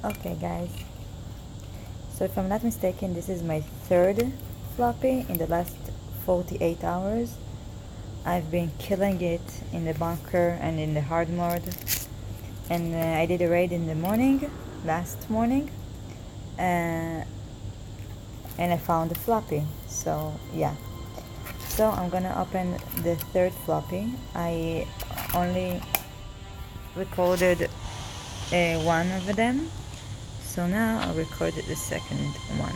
Okay guys, so if I'm not mistaken, this is my third floppy in the last 48 hours. I've been killing it in the bunker and in the hard mode, and I did a raid in the morning, last morning, and I found a floppy. So yeah, so I'm gonna open the third floppy. I only recorded one of them, so now I'll record the second one.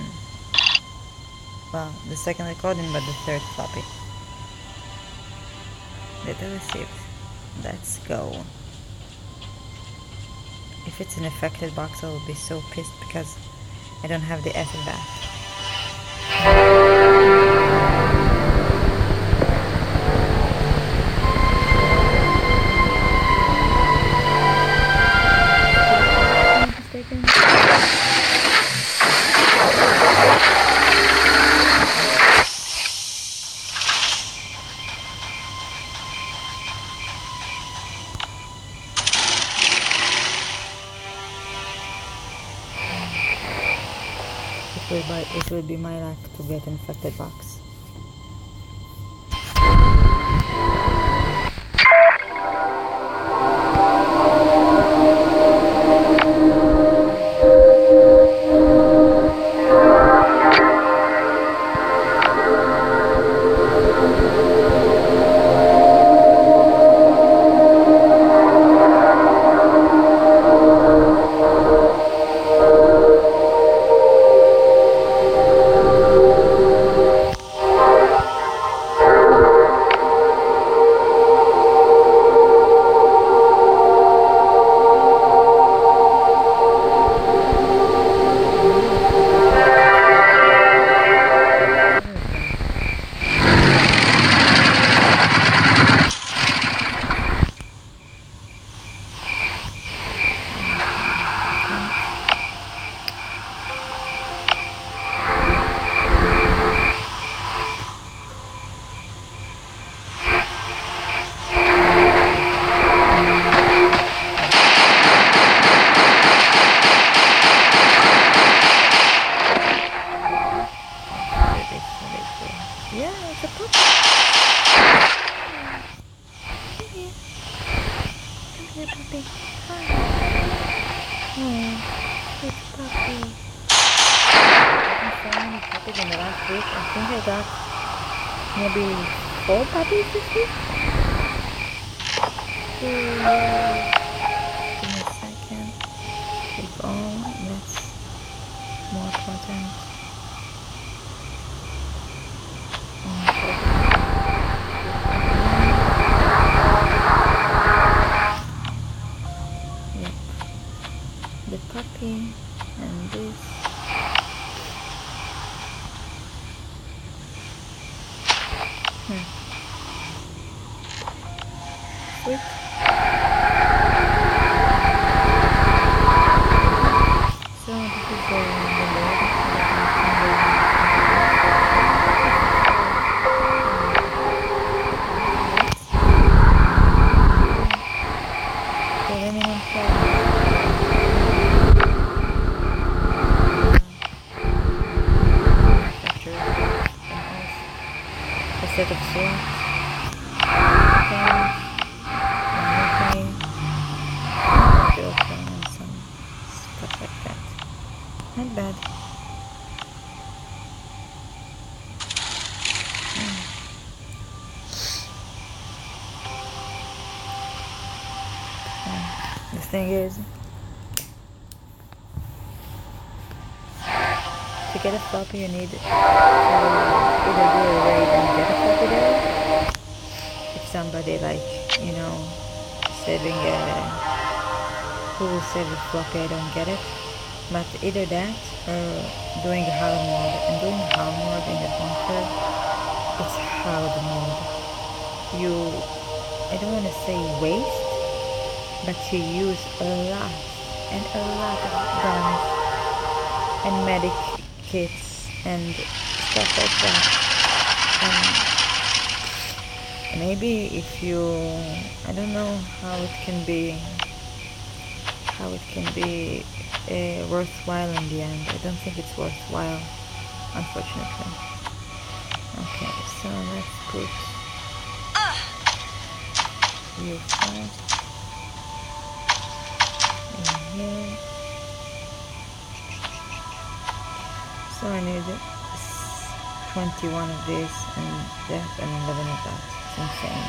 Well, the second recording, but the third floppy. Data received. Let's go. If it's an affected box, I will be so pissed because I don't have the acid bath. It will be my luck to get an infected box. Yeah, it's a puppy. Come here. Come here, puppy. Hi. Oh, it's a puppy. I've been so many puppies in the last week. I think I got maybe 4 puppies this week. Yeah. Give me a second. Keep on. That's more content. The puppy and this. Sweet. So this is the set of swords, and some stuff like that. Not bad. The thing is, to get a floppy you need to either do a raid and get a floppy there. If somebody like, you know, saving who will save the floppy, I don't get it. But either that or doing a hard mode. And doing hard mode in the bunker, it's hard mode. I don't want to say waste, but you use a lot of guns and medic kits and stuff like that. And maybe if you, I don't know how it can be how it can be worthwhile in the end. I don't think it's worthwhile, unfortunately. Okay, so let's put you first in here. So I need 21 of this and that and 11 of that. It's insane.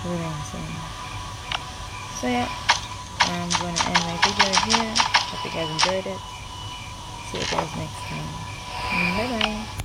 Really insane. So yeah, I'm gonna end my video here. Hope you guys enjoyed it. See you guys next time. Bye bye.